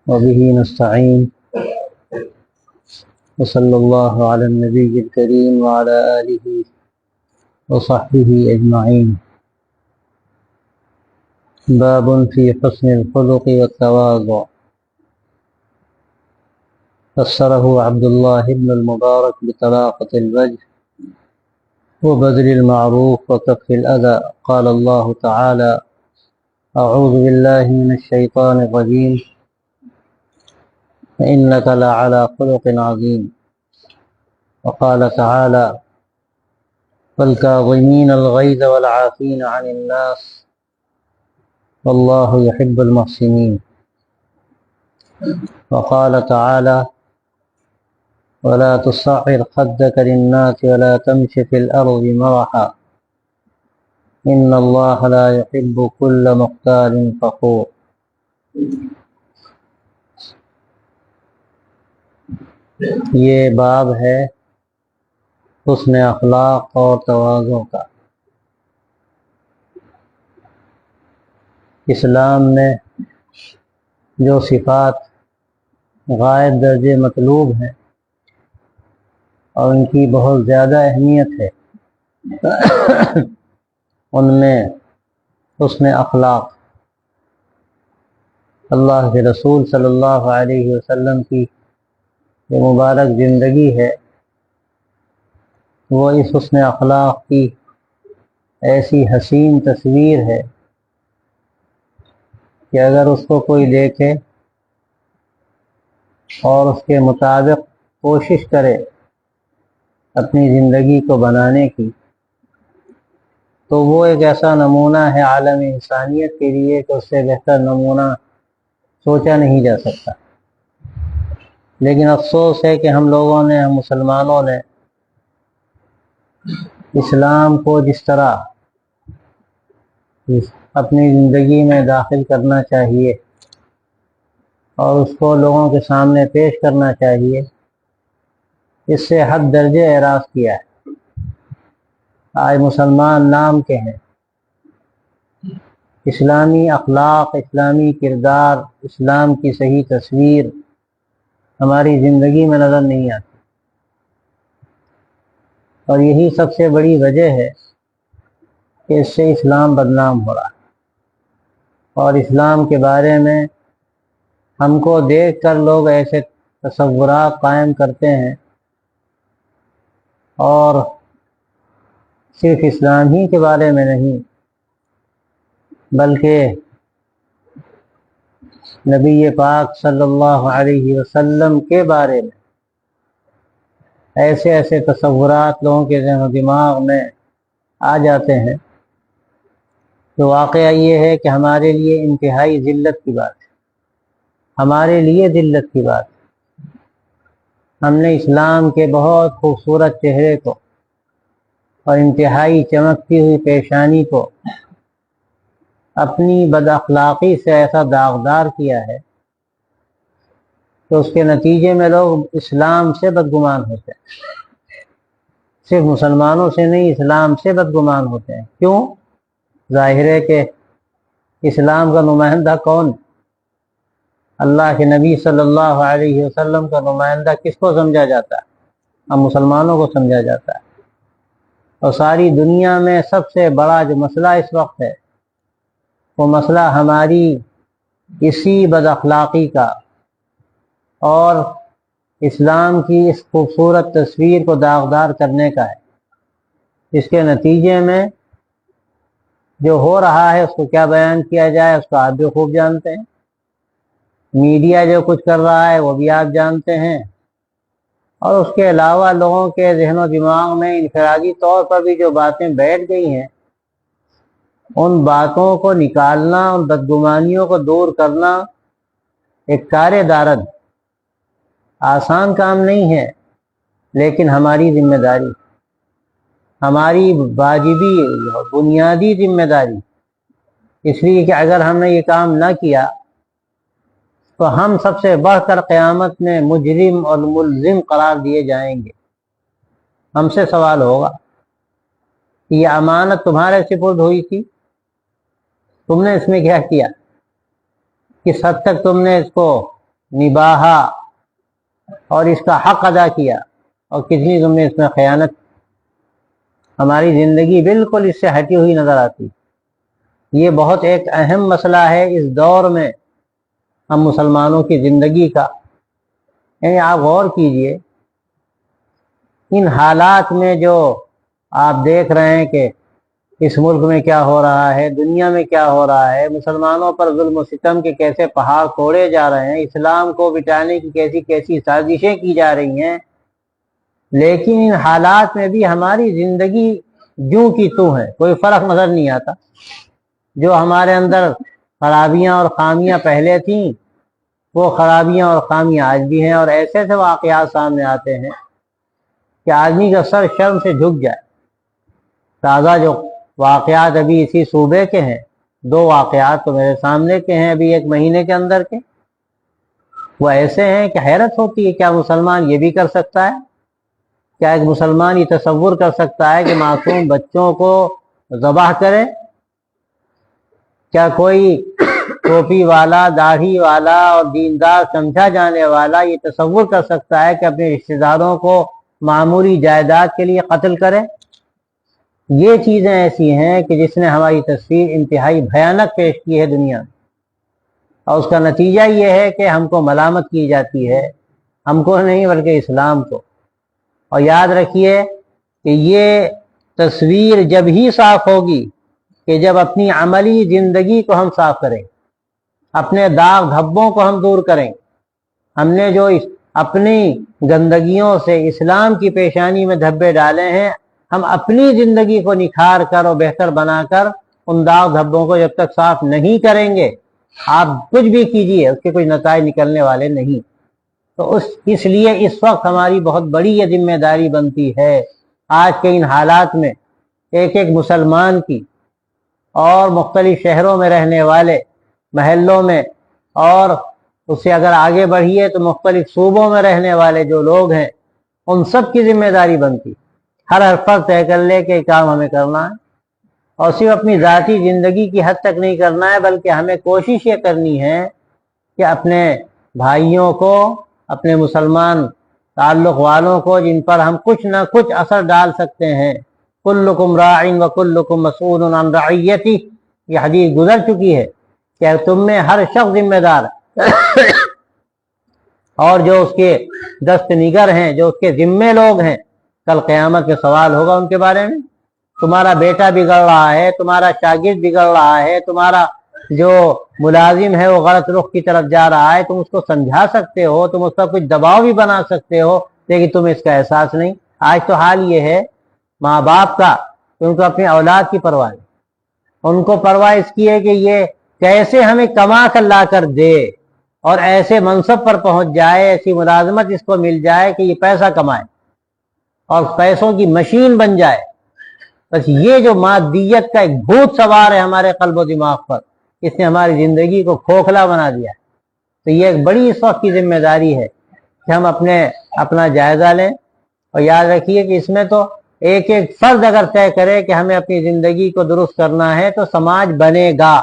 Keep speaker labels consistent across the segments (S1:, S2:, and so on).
S1: وبه نستعين وصلى الله على النبي الكريم وعلى آله وصحبه أجمعين. باب في حسن الخلق والتواضع. فسره عبد الله بن المبارك بطلاقة الوجه وبذل المعروف وكف الأذى. قال الله تعالى: أعوذ بالله من الشيطان الرجيم إنك لعلى خلق عظيم. وقال تعالى: والكاظمين الغيظ والعافين عن الناس والله يحب المحسنين. وقال تعالى: ولا تصعر خدك للناس ولا تمش في الأرض مرحا إن الله لا يحب كل مختال فخور. یہ باب ہے حسن اخلاق اور تواضع کا۔ اسلام میں جو صفات غائب درجے مطلوب ہیں اور ان کی بہت زیادہ اہمیت ہے، ان میں حسن اخلاق، اللہ کے رسول صلی اللہ علیہ وسلم کی جو مبارک زندگی ہے وہ اس حسن اخلاق کی ایسی حسین تصویر ہے کہ اگر اس کو کوئی دیکھے اور اس کے مطابق کوشش کرے اپنی زندگی کو بنانے کی، تو وہ ایک ایسا نمونہ ہے عالم انسانیت کے لیے کہ اس سے بہتر نمونہ سوچا نہیں جا سکتا۔ لیکن افسوس ہے کہ ہم لوگوں نے، ہم مسلمانوں نے اسلام کو جس طرح اپنی زندگی میں داخل کرنا چاہیے اور اس کو لوگوں کے سامنے پیش کرنا چاہیے، اس سے حد درجے اعراض کیا ہے۔ آج مسلمان نام کے ہیں، اسلامی اخلاق، اسلامی کردار، اسلام کی صحیح تصویر ہماری زندگی میں نظر نہیں آتی، اور یہی سب سے بڑی وجہ ہے کہ اس سے اسلام بدنام ہو رہا ہے۔ اور اسلام کے بارے میں ہم کو دیکھ کر لوگ ایسے تصورات قائم کرتے ہیں، اور صرف اسلام ہی کے بارے میں نہیں بلکہ نبی پاک صلی اللہ علیہ وسلم کے بارے میں ایسے ایسے تصورات لوگوں کے ذہن و دماغ میں آ جاتے ہیں۔ تو واقعہ یہ ہے کہ ہمارے لیے انتہائی ذلت کی بات ہے، ہمارے لیے ذلت کی بات ہے۔ ہم نے اسلام کے بہت خوبصورت چہرے کو اور انتہائی چمکتی ہوئی پیشانی کو اپنی بد اخلاقی سے ایسا داغدار کیا ہے کہ اس کے نتیجے میں لوگ اسلام سے بدگمان ہوتے ہیں۔ صرف مسلمانوں سے نہیں، اسلام سے بدگمان ہوتے ہیں۔ کیوں؟ ظاہر ہے کہ اسلام کا نمائندہ کون؟ اللہ کے نبی صلی اللہ علیہ وسلم کا نمائندہ کس کو سمجھا جاتا ہے؟ ہم مسلمانوں کو سمجھا جاتا ہے۔ اور ساری دنیا میں سب سے بڑا جو مسئلہ اس وقت ہے وہ مسئلہ ہماری اسی بد اخلاقی کا اور اسلام کی اس خوبصورت تصویر کو داغدار کرنے کا ہے۔ اس کے نتیجے میں جو ہو رہا ہے اس کو کیا بیان کیا جائے، اس کو آپ بھی خوب جانتے ہیں۔ میڈیا جو کچھ کر رہا ہے وہ بھی آپ جانتے ہیں، اور اس کے علاوہ لوگوں کے ذہن و دماغ میں انفرادی طور پر بھی جو باتیں بیٹھ گئی ہیں، ان باتوں کو نکالنا، ان بدگمانیوں کو دور کرنا ایک کار دارد آسان کام نہیں ہے، لیکن ہماری ذمہ داری، ہماری واجبی بنیادی ذمہ داری، اس لیے کہ اگر ہم نے یہ کام نہ کیا تو ہم سب سے بڑھ کر قیامت میں مجرم اور ملزم قرار دیے جائیں گے۔ ہم سے سوال ہوگا کہ یہ امانت تمہارے سپرد ہوئی تھی، تم نے اس میں کیا کیا؟ کس حد تک تم نے اس کو نباہا اور اس کا حق ادا کیا، اور کتنی تم نے اس میں خیانت. ہماری زندگی بالکل اس سے ہٹی ہوئی نظر آتی. یہ بہت ایک اہم مسئلہ ہے اس دور میں ہم مسلمانوں کی زندگی کا. یعنی آپ غور کیجئے ان حالات میں جو آپ دیکھ رہے ہیں کہ اس ملک میں کیا ہو رہا ہے، دنیا میں کیا ہو رہا ہے، مسلمانوں پر ظلم و ستم کے کیسے پہاڑ توڑے جا رہے ہیں، اسلام کو بچانے کی کیسی کیسی سازشیں کی جا رہی ہیں، لیکن ان حالات میں بھی ہماری زندگی جوں کی توں ہے، کوئی فرق نظر نہیں آتا. جو ہمارے اندر خرابیاں اور خامیاں پہلے تھیں وہ خرابیاں اور خامیاں آج بھی ہیں، اور ایسے ایسے واقعات سامنے آتے ہیں کہ آدمی کا سر شرم سے جھک جائے. تازہ جو واقعات ابھی اسی صوبے کے ہیں، 2 واقعات تو میرے سامنے کے ہیں ابھی 1 مہینے کے اندر کے، وہ ایسے ہیں کہ حیرت ہوتی ہے کیا مسلمان یہ بھی کر سکتا ہے؟ کیا ایک مسلمان یہ تصور کر سکتا ہے کہ معصوم بچوں کو ذبح کرے؟ کیا کوئی ٹوپی والا، داڑھی والا اور دیندار سمجھا جانے والا یہ تصور کر سکتا ہے کہ اپنے رشتہ داروں کو معمولی جائیداد کے لیے قتل کرے؟ یہ چیزیں ایسی ہیں کہ جس نے ہماری تصویر انتہائی بھیانک پیش کی ہے دنیا میں، اور اس کا نتیجہ یہ ہے کہ ہم کو ملامت کی جاتی ہے، ہم کو نہیں بلکہ اسلام کو. اور یاد رکھیے کہ یہ تصویر جب ہی صاف ہوگی کہ جب اپنی عملی زندگی کو ہم صاف کریں، اپنے داغ دھبوں کو ہم دور کریں. ہم نے جو اپنی گندگیوں سے اسلام کی پیشانی میں دھبے ڈالے ہیں، ہم اپنی زندگی کو نکھار کر اور بہتر بنا کر ان داغ دھبوں کو جب تک صاف نہیں کریں گے، آپ کچھ بھی کیجئے اس کے کوئی نتائج نکلنے والے نہیں. تو اس لیے اس وقت ہماری بہت بڑی یہ ذمہ داری بنتی ہے آج کے ان حالات میں ایک ایک مسلمان کی، اور مختلف شہروں میں رہنے والے، محلوں میں، اور اس سے اگر آگے بڑھیے تو مختلف صوبوں میں رہنے والے جو لوگ ہیں ان سب کی ذمہ داری بنتی. ہر فرد طے کر لے کہ کام ہمیں کرنا ہے، اور صرف اپنی ذاتی زندگی کی حد تک نہیں کرنا ہے، بلکہ ہمیں کوشش یہ کرنی ہے کہ اپنے بھائیوں کو، اپنے مسلمان تعلق والوں کو جن پر ہم کچھ نہ کچھ اثر ڈال سکتے ہیں. کلکم راع وکلکم مسئول عن رعیتہ، یہ حدیث گزر چکی ہے کہ تم میں ہر شخص ذمہ دار ہے، اور جو اس کے دست نگر ہیں، جو اس کے ذمے لوگ ہیں، کل قیامت کے سوال ہوگا ان کے بارے میں. تمہارا بیٹا بگڑ رہا ہے، تمہارا شاگرد بگڑ رہا ہے، تمہارا جو ملازم ہے وہ غلط رخ کی طرف جا رہا ہے، تم اس کو سمجھا سکتے ہو، تم اس پر کچھ دباؤ بھی بنا سکتے ہو، لیکن تمہیں اس کا احساس نہیں. آج تو حال یہ ہے ماں باپ کا کہ ان کو اپنی اولاد کی پرواہ نہیں، ان کو پرواہ اس کی ہے کہ یہ کیسے ہمیں کما کر لا کر دے اور ایسے منصب پر پہنچ جائے، ایسی ملازمت اس کو مل جائے کہ یہ پیسہ کمائے اور پیسوں کی مشین بن جائے. بس یہ جو مادیت کا ایک بھوت سوار ہے ہمارے قلب و دماغ پر، اس نے ہماری زندگی کو کھوکھلا بنا دیا ہے. تو یہ ایک بڑی اس وقت کی ذمہ داری ہے کہ ہم اپنا جائزہ لیں، اور یاد رکھیے کہ اس میں تو ایک ایک فرد اگر طے کرے کہ ہمیں اپنی زندگی کو درست کرنا ہے تو سماج بنے گا.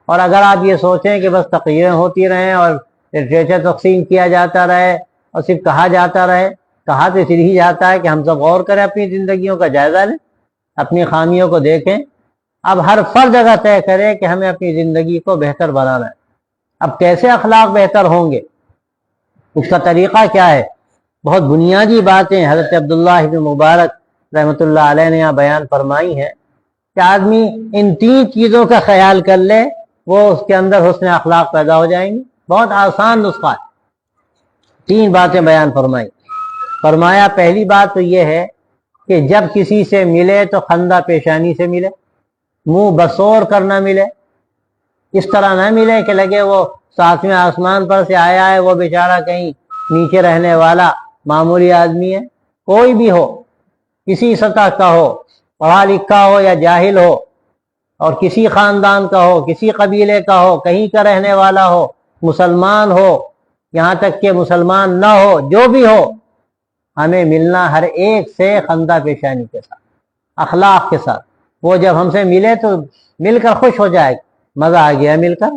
S1: اور اگر آپ یہ سوچیں کہ بس تقریریں ہوتی رہیں اور لٹریچر تقسیم کیا جاتا رہے اور صرف کہا جاتا رہے، کہا تو اس لیے جاتا ہے کہ ہم سب غور کریں، اپنی زندگیوں کا جائزہ لیں، اپنی خامیوں کو دیکھیں. اب ہر فرد اگر طے کرے کہ ہمیں اپنی زندگی کو بہتر بنانا ہے. اب کیسے اخلاق بہتر ہوں گے، اس کا طریقہ کیا ہے؟ بہت بنیادی باتیں حضرت عبداللہ بن مبارک رحمۃ اللہ علیہ نے یہاں بیان فرمائی ہیں کہ آدمی ان 3 چیزوں کا خیال کر لے، وہ اس کے اندر حسن اخلاق پیدا ہو جائیں گی. بہت آسان نسخہ ہے. 3 باتیں بیان فرمایا پہلی بات تو یہ ہے کہ جب کسی سے ملے تو خندہ پیشانی سے ملے، منہ بسور کر نہ ملے. اس طرح نہ ملے کہ لگے وہ 7ویں آسمان پر سے آیا ہے، وہ بیچارہ کہیں نیچے رہنے والا معمولی آدمی ہے. کوئی بھی ہو، کسی سطح کا ہو، پڑھا لکھا ہو یا جاہل ہو، اور کسی خاندان کا ہو، کسی قبیلے کا ہو، کہیں کا رہنے والا ہو، مسلمان ہو، یہاں تک کہ مسلمان نہ ہو، جو بھی ہو، ہمیں ملنا ہر ایک سے خندہ پیشانی کے ساتھ، اخلاق کے ساتھ. وہ جب ہم سے ملے تو مل کر خوش ہو جائے، مزہ آ گیا مل کر.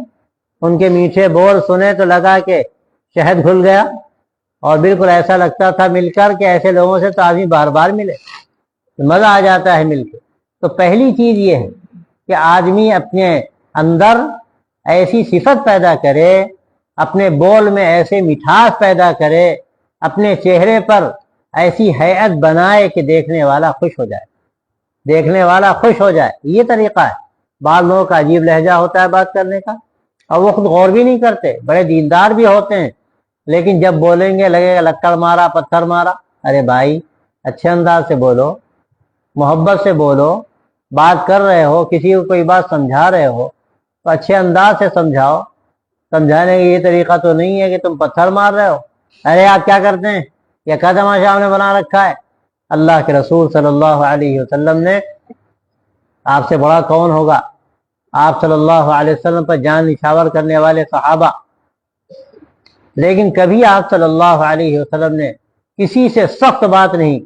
S1: ان کے میٹھے بول سنے تو لگا کہ شہد گھل گیا اور بالکل ایسا لگتا تھا مل کر کہ ایسے لوگوں سے تو آدمی بار بار ملے، مزہ آ جاتا ہے مل کے۔ تو پہلی چیز یہ ہے کہ آدمی اپنے اندر ایسی صفت پیدا کرے، اپنے بول میں ایسے مٹھاس پیدا کرے، اپنے چہرے پر ایسی حیت بنائے کہ دیکھنے والا خوش ہو جائے، دیکھنے والا خوش ہو جائے۔ یہ طریقہ ہے۔ بعض لوگوں کا عجیب لہجہ ہوتا ہے بات کرنے کا، اور وہ خود غور بھی نہیں کرتے، بڑے دیندار بھی ہوتے ہیں، لیکن جب بولیں گے لگے گا لکڑ مارا پتھر مارا۔ ارے بھائی اچھے انداز سے بولو، محبت سے بولو، بات کر رہے ہو، کسی کو کوئی بات سمجھا رہے ہو تو اچھے انداز سے سمجھاؤ۔ سمجھانے کا یہ طریقہ تو نہیں ہے کہ تم پتھر مار رہے ہو، ارے آپ کیا کرتے ہیں، یہ کیا تماشا ہم نے بنا رکھا ہے۔ اللہ کے رسول صلی اللہ علیہ وسلم نے، آپ سے بڑا کون ہوگا، آپ صلی اللہ علیہ وسلم پر جان نچھاور کرنے والے صحابہ، لیکن کبھی آپ صلی اللہ علیہ وسلم نے کسی سے سخت بات نہیں،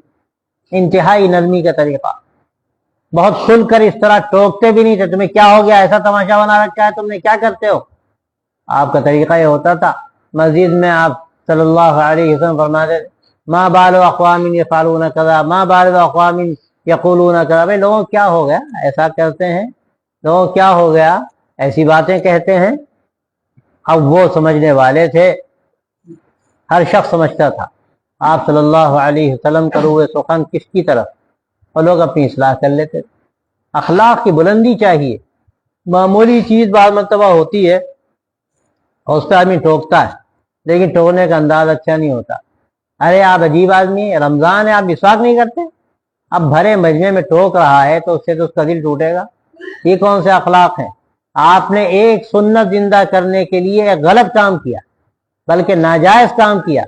S1: انتہائی نرمی کا طریقہ، بہت کھل کر اس طرح ٹوکتے بھی نہیں تھے، تمہیں کیا ہو گیا، ایسا تماشا بنا رکھا ہے، تم نے کیا کرتے ہو۔ آپ کا طریقہ یہ ہوتا تھا، مسجد میں آپ صلی اللہ علیہ وسلم فرماتے تھے ما بال اقوام یفعلون کذا ما بال اقوام یقولون کذا، بھائی لوگوں کیا ہو گیا ایسا کرتے ہیں، لوگوں کیا ہو گیا ایسی باتیں کہتے ہیں۔ اب وہ سمجھنے والے تھے، ہر شخص سمجھتا تھا آپ صلی اللہ علیہ وسلم کا روح سخن کس کی طرف، اور لوگ اپنی اصلاح کر لیتے تھے۔ اخلاق کی بلندی چاہیے۔ معمولی چیز بعض مرتبہ ہوتی ہے اور اس پہ آدمی ٹوکتا ہے، لیکن ٹوکنے کا انداز اچھا نہیں ہوتا۔ ارے آپ عجیب آدمی، رمضان ہے آپ مسواک نہیں کرتے، اب بھرے مجمع میں ٹوک رہا ہے تو اس سے تو اس کا دل ٹوٹے گا۔ یہ کون سے اخلاق ہیں؟ آپ نے ایک سنت زندہ کرنے کے لیے ایک غلط کام کیا، بلکہ ناجائز کام کیا۔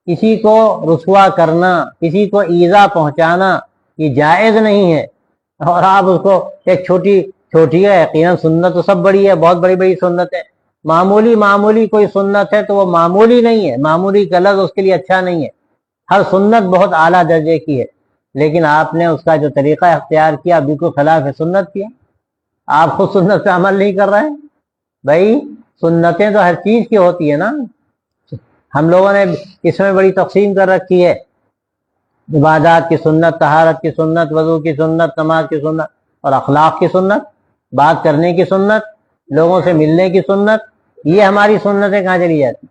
S1: کسی کو رسوا کرنا، کسی کو ایذا پہنچانا یہ جائز نہیں ہے، اور آپ اس کو ایک چھوٹی ہے، یقیناً سنت تو سب بڑی ہے، بہت بڑی بڑی سنت ہے، معمولی کوئی سنت ہے تو وہ معمولی نہیں ہے، معمولی کا لفظ اس کے لیے اچھا نہیں ہے، ہر سنت بہت اعلیٰ درجے کی ہے، لیکن آپ نے اس کا جو طریقہ اختیار کیا بالکل خلاف سنت کیا۔ آپ خود سنت پہ عمل نہیں کر رہے ہیں۔ بھائی سنتیں تو ہر چیز کی ہوتی ہے نا، ہم لوگوں نے اس میں بڑی تقسیم کر رکھی ہے، عبادات کی سنت، طہارت کی سنت، وضو کی سنت، نماز کی سنت، اور اخلاق کی سنت، بات کرنے کی سنت، لوگوں سے ملنے کی سنت۔ یہ ہماری سنتیں کہاں چلی جاتی؟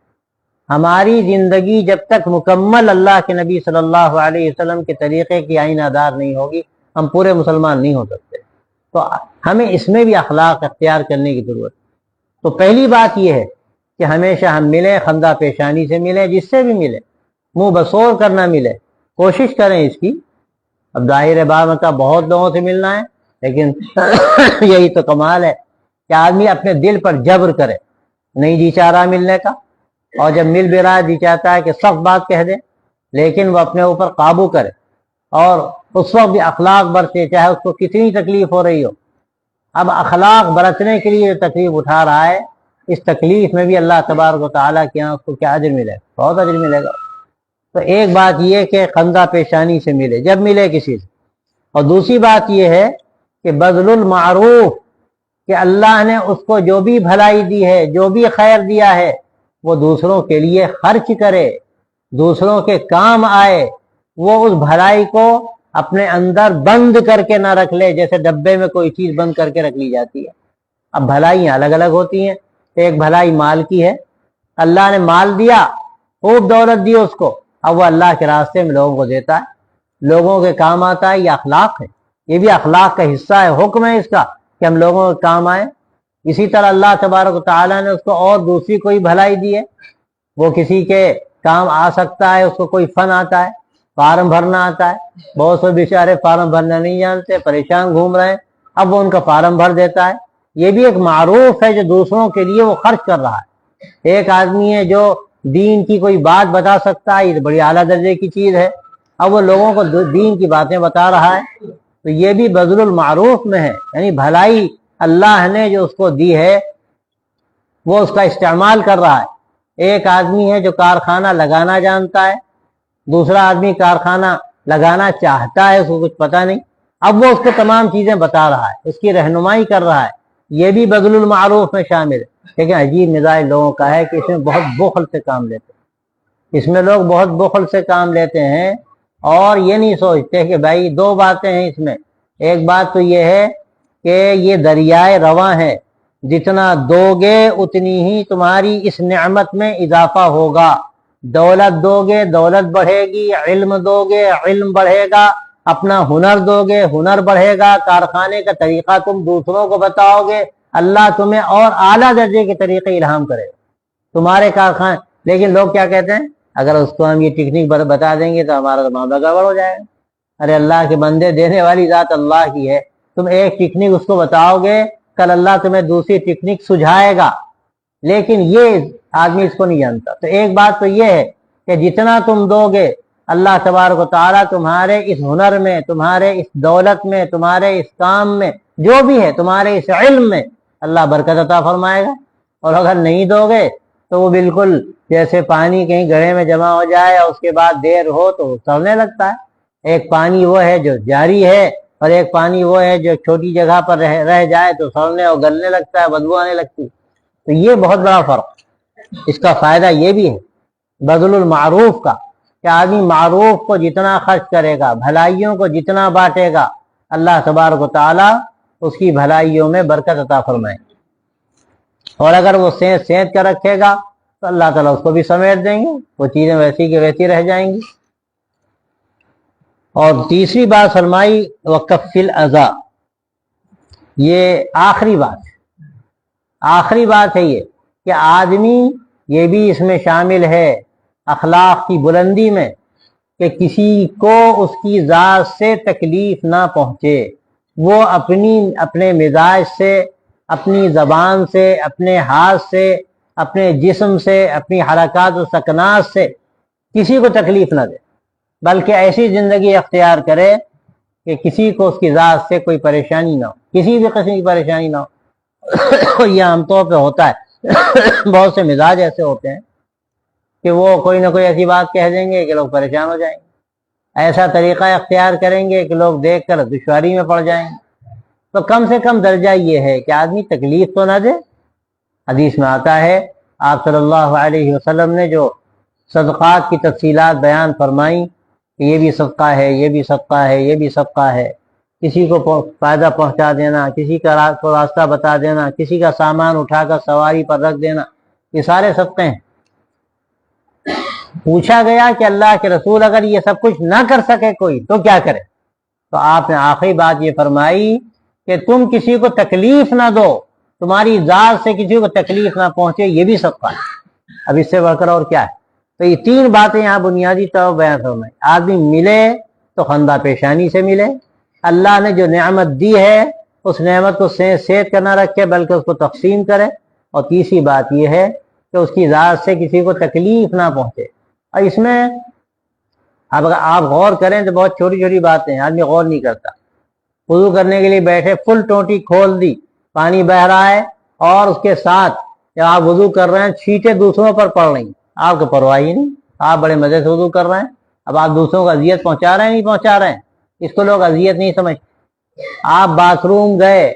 S1: ہماری زندگی جب تک مکمل اللہ کے نبی صلی اللہ علیہ وسلم کے طریقے کی آئینہ دار نہیں ہوگی، ہم پورے مسلمان نہیں ہو سکتے۔ تو ہمیں اس میں بھی اخلاق اختیار کرنے کی ضرورت ہے۔ تو پہلی بات یہ ہے کہ ہمیشہ ہم ملیں، خندہ پیشانی سے ملیں، جس سے بھی ملیں، منہ بسور کرنا ملے، کوشش کریں اس کی۔ اب ظاہر بات مطلب بہت لوگوں سے ملنا ہے، لیکن یہی تو کمال ہے کہ آدمی اپنے دل پر جبر کرے، نہیں جی چاہ رہا ملنے کا، اور جب مل بھی رہا ہے جی چاہتا ہے کہ سخت بات کہہ دے، لیکن وہ اپنے اوپر قابو کرے، اور اس وقت بھی اخلاق برتے، چاہے اس کو کتنی تکلیف ہو رہی ہو۔ اب اخلاق برتنے کے لیے جو تکلیف اٹھا رہا ہے، اس تکلیف میں بھی اللہ تبارک و تعالیٰ کے یہاں اس کو کیا اجر ملے گا؟ بہت اجر ملے گا۔ تو ایک بات یہ کہ خندہ پیشانی سے ملے جب ملے کسی سے، اور دوسری بات یہ ہے کہ بذل المعروف، کہ اللہ نے اس کو جو بھی بھلائی دی ہے، جو بھی خیر دیا ہے، وہ دوسروں کے لیے خرچ کرے، دوسروں کے کام آئے، وہ اس بھلائی کو اپنے اندر بند کر کے نہ رکھ لے، جیسے ڈبے میں کوئی چیز بند کر کے رکھ لی جاتی ہے۔ اب بھلائیاں الگ الگ ہوتی ہیں، ایک بھلائی مال کی ہے، اللہ نے مال دیا، خوب دولت دی اس کو، اب وہ اللہ کے راستے میں لوگوں کو دیتا ہے، لوگوں کے کام آتا ہے، یہ اخلاق ہے، یہ بھی اخلاق کا حصہ ہے، حکم ہے اس کا کہ ہم لوگوں کے کام آئے۔ اسی طرح اللہ تبارک و تعالیٰ نے اس کو اور دوسری کوئی بھلائی دی ہے، وہ کسی کے کام آ سکتا ہے، اس کو کوئی فن آتا ہے، فارم بھرنا آتا ہے، بہت سے بیچارے فارم بھرنا نہیں جانتے، پریشان گھوم رہے ہیں، اب وہ ان کا فارم بھر دیتا ہے۔ یہ بھی ایک معروف ہے جو دوسروں کے لیے وہ خرچ کر رہا ہے۔ ایک آدمی ہے جو دین کی کوئی بات بتا سکتا ہے، یہ بڑی اعلیٰ درجے کی چیز ہے، اب وہ لوگوں کو دین کی باتیں بتا رہا ہے، تو یہ بھی بذل المعروف میں ہے، یعنی بھلائی اللہ نے جو اس کو دی ہے وہ اس کا استعمال کر رہا ہے۔ ایک آدمی ہے جو کارخانہ لگانا جانتا ہے، دوسرا آدمی کارخانہ لگانا چاہتا ہے، اس کو کچھ پتہ نہیں، اب وہ اس کو تمام چیزیں بتا رہا ہے، اس کی رہنمائی کر رہا ہے، یہ بھی بذل المعروف میں شامل ہے۔ لیکن عجیب مزاج لوگوں کا ہے کہ اس میں بہت بخل سے کام لیتے ہیں، اس میں لوگ بہت بخل سے کام لیتے ہیں اور یہ نہیں سوچتے کہ بھائی دو باتیں ہیں اس میں. ایک بات تو یہ ہے کہ یہ دریائے رواں ہے، جتنا دو گے اتنی ہی تمہاری اس نعمت میں اضافہ ہوگا. دولت دو گے دولت بڑھے گی، علم دو گے علم بڑھے گا، اپنا ہنر دو گے ہنر بڑھے گا، کارخانے کا طریقہ تم دوسروں کو بتاؤ گے، اللہ تمہیں اور اعلیٰ درجے کے طریقے الہام کرے گا تمہارے کارخانے. لیکن لوگ کیا کہتے ہیں، اگر اس کو ہم یہ ٹیکنیک بتا دیں گے تو ہمارا معاملہ گڑبڑ ہو جائے گا. ارے اللہ کے بندے، دینے والی ذات اللہ کی ہے. تم ایک ٹیکنیک اس کو بتاؤ گے، کل اللہ تمہیں دوسری ٹیکنیک سجھائے گا، لیکن یہ آدمی اس کو نہیں جانتا. تو ایک بات تو یہ ہے کہ جتنا تم دو گے اللہ تبارک و تعالیٰ تمہارے اس ہنر میں، تمہارے اس دولت میں، تمہارے اس کام میں، جو بھی ہے تمہارے اس علم میں اللہ برکت عطا فرمائے گا. اور اگر نہیں دو گے تو وہ بالکل جیسے پانی کہیں گڑھے میں جمع ہو جائے اور اس کے بعد دیر ہو تو سڑنے لگتا ہے. ایک پانی وہ ہے جو جاری ہے اور ایک پانی وہ ہے جو چھوٹی جگہ پر رہ جائے تو سڑنے اور گلنے لگتا ہے، بدبو آنے لگتی. تو یہ بہت بڑا فرق. اس کا فائدہ یہ بھی ہے بذل المعروف کا کہ آدمی معروف کو جتنا خرچ کرے گا، بھلائیوں کو جتنا بانٹے گا، اللہ تبارک و تعالیٰ اس کی بھلائیوں میں برکت عطا فرمائے. اور اگر وہ سینت کر رکھے گا تو اللہ تعالیٰ اس کو بھی سمیٹ دیں گے، وہ چیزیں ویسی کی ویسی رہ جائیں گی. اور تیسری بات فرمائی وکف الاذی، یہ آخری بات ہے یہ کہ آدمی، یہ بھی اس میں شامل ہے اخلاق کی بلندی میں، کہ کسی کو اس کی ذات سے تکلیف نہ پہنچے. وہ اپنے مزاج سے، اپنی زبان سے، اپنے ہاتھ سے، اپنے جسم سے، اپنی حرکات و سکنات سے کسی کو تکلیف نہ دے، بلکہ ایسی زندگی اختیار کرے کہ کسی کو اس کی ذات سے کوئی پریشانی نہ ہو، کسی بھی قسم کی پریشانی نہ ہو. یہ عام طور پہ ہوتا ہے، بہت سے مزاج ایسے ہوتے ہیں کہ وہ کوئی نہ کوئی ایسی بات کہہ دیں گے کہ لوگ پریشان ہو جائیں گے، ایسا طریقہ اختیار کریں گے کہ لوگ دیکھ کر دشواری میں پڑ جائیں گے. تو کم سے کم درجہ یہ ہے کہ آدمی تکلیف تو نہ دے. حدیث میں آتا ہے آپ صلی اللہ علیہ وسلم نے جو صدقات کی تفصیلات بیان فرمائیں کہ یہ بھی صدقہ ہے، یہ بھی صدقہ ہے، یہ بھی صدقہ ہے، کسی کو فائدہ پہنچا دینا، کسی کا راستہ بتا دینا، کسی کا سامان اٹھا کر سواری پر رکھ دینا، یہ سارے صدقے ہیں. پوچھا گیا کہ اللہ کے رسول اگر یہ سب کچھ نہ کر سکے کوئی تو کیا کرے؟ تو آپ نے آخری بات یہ فرمائی کہ تم کسی کو تکلیف نہ دو، تمہاری ذات سے کسی کو تکلیف نہ پہنچے، یہ بھی صدقہ ہے. اب اس سے بڑھ کر اور کیا ہے؟ تو یہ تین باتیں یہاں بنیادی طور بیان فرمائی. آدمی ملے تو خندہ پیشانی سے ملے، اللہ نے جو نعمت دی ہے اس نعمت کو سیت کر نہ رکھے بلکہ اس کو تقسیم کرے. اور تیسری بات یہ ہے کہ اس کی ذات سے کسی کو تکلیف نہ پہنچے. اور اس میں اگر آپ غور کریں تو بہت چھوٹی چھوٹی باتیں ہیں، آدمی غور نہیں کرتا. وضو کرنے کے لیے بیٹھے، فل ٹوٹی کھول دی، پانی بہ رہا ہے اور اس کے ساتھ جب آپ وضو کر رہے ہیں چھینٹیں دوسروں پر پڑ رہی ہیں، آپ کو پرواہ ہی نہیں، آپ بڑے مزے سے وضو کر رہے ہیں. اب آپ دوسروں کو اذیت پہنچا رہے ہیں نہیں پہنچا رہے ہیں، اس کو لوگ اذیت نہیں سمجھتے. آپ باتھ روم گئے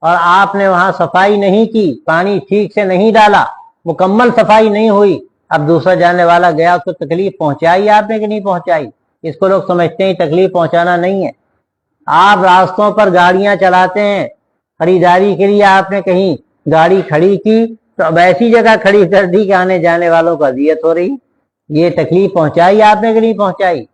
S1: اور آپ نے وہاں صفائی نہیں کی، پانی ٹھیک سے نہیں ڈالا، مکمل صفائی نہیں ہوئی، اب دوسرا جانے والا گیا، اس کو تکلیف پہنچائی آپ نے کہ نہیں پہنچائی؟ اس کو لوگ سمجھتے ہیں تکلیف پہنچانا نہیں ہے. آپ راستوں پر گاڑیاں چلاتے ہیں، خریداری کے لیے آپ نے کہیں گاڑی کھڑی کی تو اب ایسی جگہ کھڑی کر دی کہ آنے جانے والوں کو اذیت ہو رہی، یہ تکلیف پہنچائی آپ نے کہ نہیں پہنچائی؟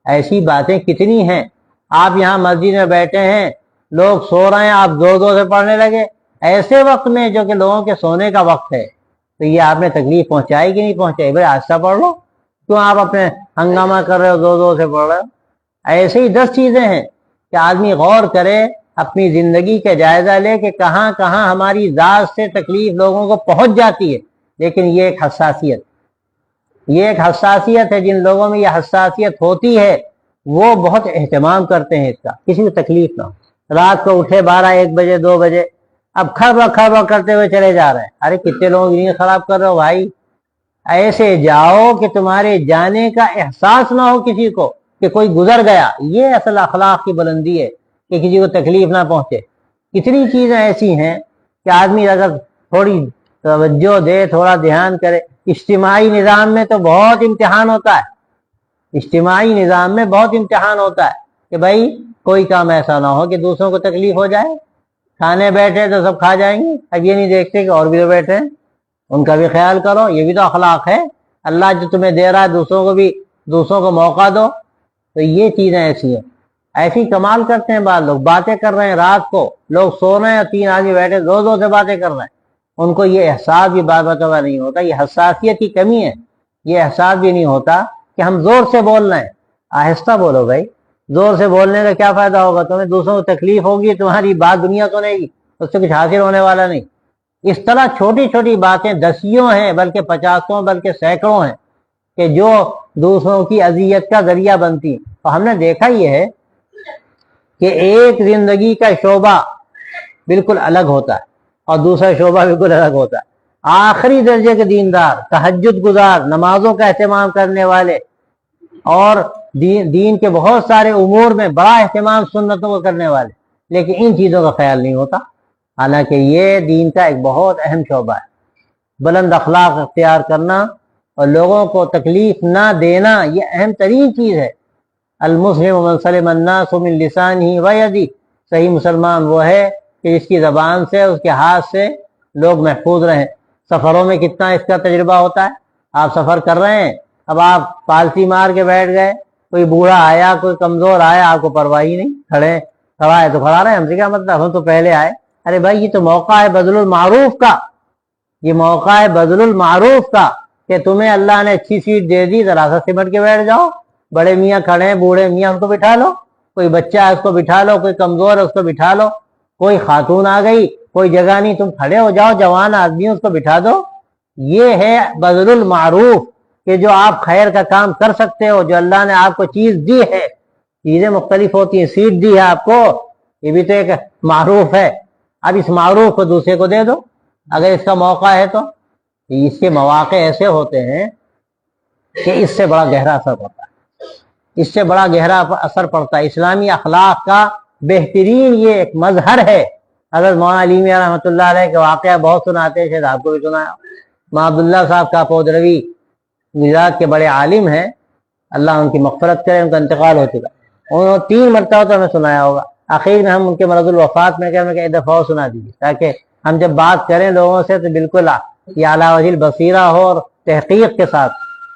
S1: ایسی باتیں کتنی ہیں. آپ یہاں مسجد میں بیٹھے ہیں، لوگ سو رہے ہیں، آپ زور زور سے پڑھنے لگے ایسے وقت میں جو کہ لوگوں کے سونے کا وقت ہے، تو یہ آپ نے تکلیف پہنچائی کہ نہیں پہنچائی؟ بھائی آہستہ پڑھ لو، کیوں آپ اپنے ہنگامہ کر رہے ہو، زور زور سے پڑھ رہے ہو؟ ایسے ہی 10 چیزیں ہیں کہ آدمی غور کرے، اپنی زندگی کا جائزہ لے کہ کہاں کہاں ہماری ذات سے تکلیف لوگوں کو پہنچ جاتی ہے. لیکن یہ ایک حساسیت ہے. جن لوگوں میں یہ حساسیت ہوتی ہے وہ بہت اہتمام کرتے ہیں اس کا، کسی کو تکلیف نہ ہو. رات کو اٹھے 12-1 بجے 2 بجے، اب خربا کرتے ہوئے چلے جا رہے ہیں. ارے کتنے لوگوں کی نیند خراب کر رہے ہو بھائی. ایسے جاؤ کہ تمہارے جانے کا احساس نہ ہو کسی کو کہ کوئی گزر گیا. یہ اصل اخلاق کی بلندی ہے کہ کسی کو تکلیف نہ پہنچے. کتنی چیزیں ایسی ہیں کہ آدمی اگر تھوڑی توجہ دے، تھوڑا دھیان کرے. اجتماعی نظام میں تو بہت امتحان ہوتا ہے، اجتماعی نظام میں بہت امتحان ہوتا ہے کہ بھائی کوئی کام ایسا نہ ہو کہ دوسروں کو تکلیف ہو جائے. کھانے بیٹھے تو سب کھا جائیں گے، اب یہ نہیں دیکھتے کہ اور بھی تو بیٹھے ہیں، ان کا بھی خیال کرو. یہ بھی تو اخلاق ہے. اللہ جو تمہیں دے رہا ہے دوسروں کو موقع دو. تو یہ چیزیں ایسی ہیں. ایسی کمال کرتے ہیں بعض لوگ، باتیں کر رہے ہیں رات کو، لوگ سو رہے ہیں اور 3 آدمی بیٹھے زور زور سے باتیں کر رہے ہیں. ان کو یہ احساس بھی بات بتوا نہیں ہوتا، یہ حساسیت کی کمی ہے. یہ احساس بھی نہیں ہوتا کہ ہم زور سے بول رہے ہیں. آہستہ بولو بھائی، زور سے بولنے کا کیا فائدہ ہوگا؟ تمہیں دوسروں کو تکلیف ہوگی، تمہاری بات دنیا سنے گی، اس سے کچھ حاصل ہونے والا نہیں. اس طرح چھوٹی چھوٹی باتیں دسیوں ہیں، بلکہ 50 بلکہ سینکڑوں ہیں کہ جو دوسروں کی اذیت کا ذریعہ بنتی ہیں. اور ہم نے دیکھا یہ ہے کہ ایک زندگی کا شعبہ بالکل الگ ہوتا ہے اور دوسرا شعبہ بالکل الگ ہوتا ہے. آخری درجے کے دیندار، تہجد گزار، نمازوں کا اہتمام کرنے والے اور دین کے بہت سارے امور میں بڑا اہتمام سنتوں کو کرنے والے، لیکن ان چیزوں کا خیال نہیں ہوتا. حالانکہ یہ دین کا ایک بہت اہم شعبہ ہے. بلند اخلاق اختیار کرنا اور لوگوں کو تکلیف نہ دینا یہ اہم ترین چیز ہے. المسلم من سلم الناس من لسانہ ویدہ، صحیح مسلمان وہ ہے کہ جس کی زبان سے، اس کے ہاتھ سے لوگ محفوظ رہیں. سفروں میں کتنا اس کا تجربہ ہوتا ہے. آپ سفر کر رہے ہیں، اب آپ پالسی مار کے بیٹھ گئے، کوئی بوڑھا آیا، کوئی کمزور آیا، آپ کو پرواہ ہی نہیں، کھڑا ہے تو کھڑا رہے، ہم سے کیا مطلب، ہم تو پہلے آئے. ارے بھائی یہ تو موقع ہے بذل المعروف کا، یہ موقع ہے بذل المعروف کا کہ تمہیں اللہ نے اچھی سیٹ دے دی، ذرا سا سمٹ کے بیٹھ جاؤ. بڑے میاں کھڑے ہیں، بوڑھے میاں، ان کو بٹھا لو. کوئی بچہ ہے اس کو بٹھا لو، کوئی کمزور ہے اس کو بٹھا لو، کوئی خاتون آ گئی، کوئی جگہ نہیں، تم کھڑے ہو جاؤ، جوان آدمی اس کو بٹھا دو. یہ ہے بذل المعروف کہ جو آپ خیر کا کام کر سکتے ہو، جو اللہ نے آپ کو چیز دی ہے. چیزیں مختلف ہوتی ہیں، سیٹ دی ہے آپ کو، یہ بھی تو ایک معروف ہے. اب اس معروف کو دوسرے کو دے دو اگر اس کا موقع ہے تو. اس کے مواقع ایسے ہوتے ہیں کہ اس سے بڑا گہرا اثر پڑتا ہے، اس سے بڑا گہرا اثر پڑتا ہے. اسلامی اخلاق کا بہترین یہ ایک مظہر ہے. حضرت مولانا علی میاں رحمۃ اللہ علیہ کے واقعہ بہت سناتے ہیں، شاید آپ کو بھی سنایا. مولانا عبداللہ صاحب کاپودروی گجرات کے بڑے عالم ہیں، اللہ ان کی مغفرت کرے، ان کا انتقال ہو چکا. انہوں نے 3 مرتبہ تو ہمیں سنایا ہوگا. آخر میں ہم ان کے مرض الوفات میں کہ ایک دفعہ اور سنا دیجیے تاکہ ہم جب بات کریں لوگوں سے تو بالکل یہ اعلیٰ وجہ البصیرہ ہو اور تحقیق کے ساتھ.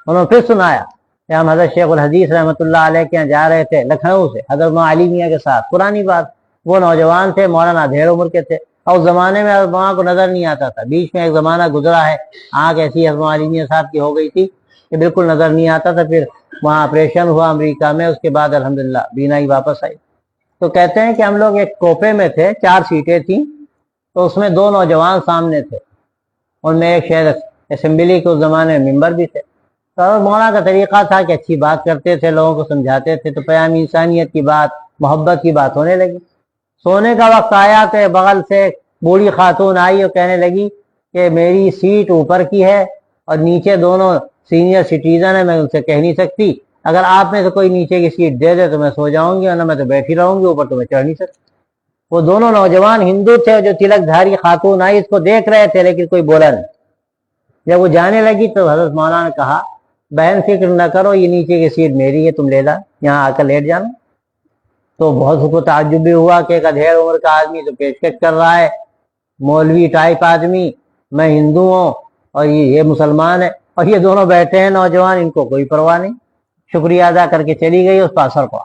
S1: انہوں نے پھر سنایا کہ ہم حضرت شیخ الحدیث رحمۃ اللہ علیہ کے یہاں جا رہے تھے لکھنؤ سے حضرت مولانا علی میاں کے ساتھ. پرانی بات، وہ نوجوان تھے، مولانا ڈھیر عمر کے تھے، اور اس زمانے میں حضرت مولانا کو نظر نہیں آتا تھا. بیچ میں ایک زمانہ گزرا ہے، آنکھ ایسی حضرت مولانا علی میاں صاحب کی ہو گئی تھی کہ بالکل نظر نہیں آتا تھا. پھر وہاں آپریشن ہوا امریکہ میں، اس کے بعد الحمدللہ بینائی واپس آئی. تو کہتے ہیں کہ ہم لوگ ایک کوپے میں تھے، 4 سیٹیں تھیں، تو اس میں 2 نوجوان سامنے تھے، ان میں ایک شہر اسمبلی کے اس زمانے میں ممبر بھی تھے. تو مولانا کا طریقہ تھا کہ اچھی بات کرتے تھے، لوگوں کو سمجھاتے تھے، تو پیام انسانیت کی بات، محبت کی بات ہونے لگی. سونے کا وقت آیا تو بغل سے بوڑھی خاتون آئی اور کہنے لگی کہ میری سیٹ اوپر کی ہے اور نیچے دونوں سینئر سٹیزن ہیں، میں ان سے کہہ نہیں سکتی، اگر آپ میں سے کوئی نیچے کی سیٹ دے دے تو میں سو جاؤں گی، ورنہ میں تو بیٹھی رہوں گی، اوپر تو میں چڑھ نہیں سکتی. وہ دونوں نوجوان ہندو تھے، جو تلک دھاری خاتون آئی اس کو دیکھ رہے تھے لیکن کوئی بولا نہیں. جب وہ جانے لگی تو حضرت مولانا نے کہا بہن فکر نہ کرو، یہ نیچے کی سیٹ میری ہے، تم لے لا، یہاں آ کر لیٹ جانا. تو بہت اس کو تعجب بھی ہوا کہ ایک ادھیڑ عمر کا آدمی تو پیشکش کر رہا ہے، مولوی ٹائپ آدمی، میں ہندو ہوں اور یہ مسلمان ہے، اور یہ دونوں بیٹھے ہیں نوجوان، ان کو کوئی پرواہ نہیں. شکریہ ادا کر کے چلی گئی، اس پر اثر پڑا.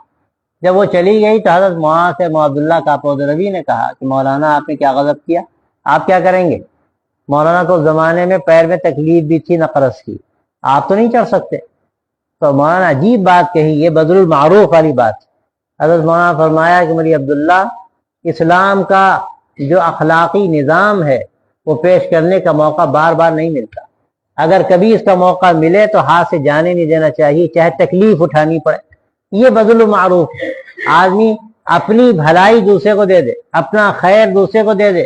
S1: جب وہ چلی گئی تو حضرت وہاں سے مولانا عبداللہ کاپودروی نے کہا کہ مولانا آپ نے کیا غضب کیا، آپ کیا کریں گے؟ مولانا کو اس زمانے میں پیر میں تکلیف بھی تھی، نقرس کی، آپ تو نہیں چڑھ سکتے. تو مولانا عجیب بات کہی، یہ بذل المعروف والی بات. حضرت مولانا فرمایا کہ میری عبداللہ، اسلام کا جو اخلاقی نظام ہے وہ پیش کرنے کا موقع بار بار نہیں ملتا. اگر کبھی اس کا موقع ملے تو ہاتھ سے جانے نہیں دینا چاہیے، چاہے تکلیف اٹھانی پڑے. یہ بذل المعروف، آدمی اپنی بھلائی دوسرے کو دے دے، اپنا خیر دوسرے کو دے دے.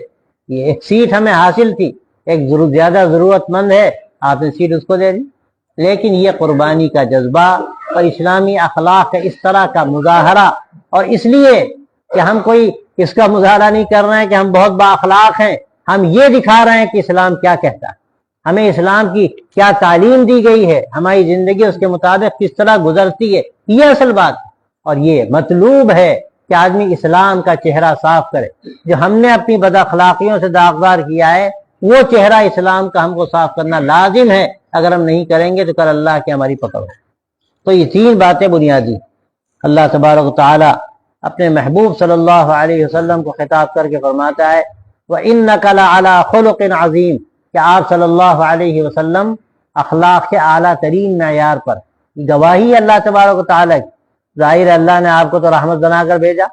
S1: یہ ایک سیٹ ہمیں حاصل تھی، ایک زیادہ ضرورت مند ہے، آپ نے سیٹ اس کو دے دی. لیکن یہ قربانی کا جذبہ اور اسلامی اخلاق کا اس طرح کا مظاہرہ، اور اس لیے کہ ہم کوئی اس کا مظاہرہ نہیں کر رہے ہیں کہ ہم بہت با اخلاق ہیں، ہم یہ دکھا رہے ہیں کہ اسلام کیا کہتا ہے. ہمیں اسلام کی کیا تعلیم دی گئی ہے، ہماری زندگی اس کے مطابق کس طرح گزرتی ہے، یہ اصل بات ہے۔ اور یہ مطلوب ہے کہ آدمی اسلام کا چہرہ صاف کرے۔ جو ہم نے اپنی بد اخلاقیوں سے داغدار کیا ہے، وہ چہرہ اسلام کا ہم کو صاف کرنا لازم ہے۔ اگر ہم نہیں کریں گے تو کل اللہ کی ہماری پکڑ ہے۔ تو یہ تین باتیں بنیادی۔ اللہ تبارک و تعالی اپنے محبوب صلی اللہ علیہ وسلم کو خطاب کر کے فرماتا ہے وَإِنَّكَ لَعَلَىٰ خُلُقٍ عَظِيمٍ، کہ آپ صلی اللہ علیہ وسلم اخلاق کے اعلیٰ ترین معیار پر، گواہی اللہ تبارک و تعالی کی۔ ظاہر اللہ نے آپ کو تو رحمت بنا کر بھیجا،